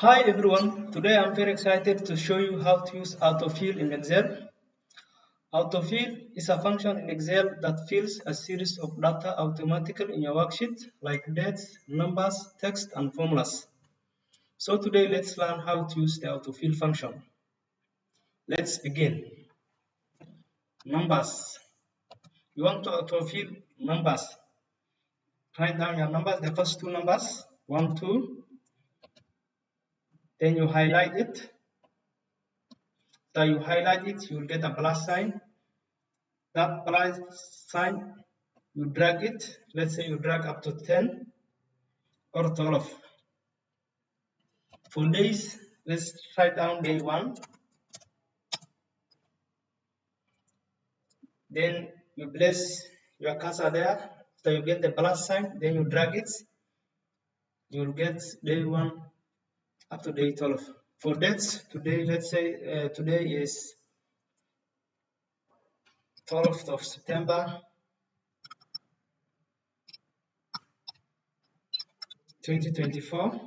Hi everyone, today I'm very excited to show you how to use Autofill in Excel. Autofill is a function in Excel that fills a series of data automatically in your worksheet like dates, numbers, text, and formulas. So today let's learn how to use the Autofill function. Let's begin. Numbers. You want to autofill numbers. Write down your numbers, the first two numbers, 1, 2, then you highlight it. So you highlight it, you will get a plus sign. That plus sign, you drag it. Let's say you drag up to 10 or 12. For days, let's write down day 1. Then you place your cursor there. So you get the plus sign, then you drag it. You'll get day 1 up to day 12. For dates, today, let's say today is 12th of September 2024.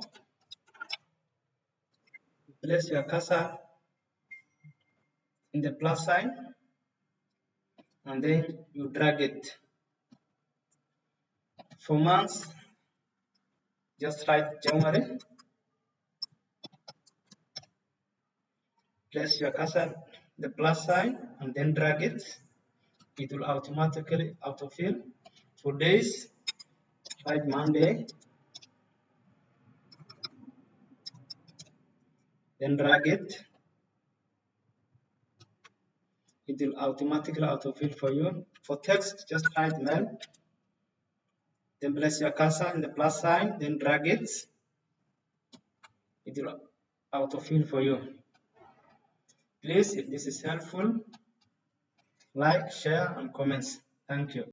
Place your cursor in the plus sign and then you drag it. For months, just write January. Place your cursor the plus sign and then drag it. It will automatically autofill. For days, write Monday, then drag it. It will automatically autofill for you. For text, just write mail, then place your cursor in the plus sign, then drag it. It will autofill for you. Please, if this is helpful, like, share, and comments. Thank you.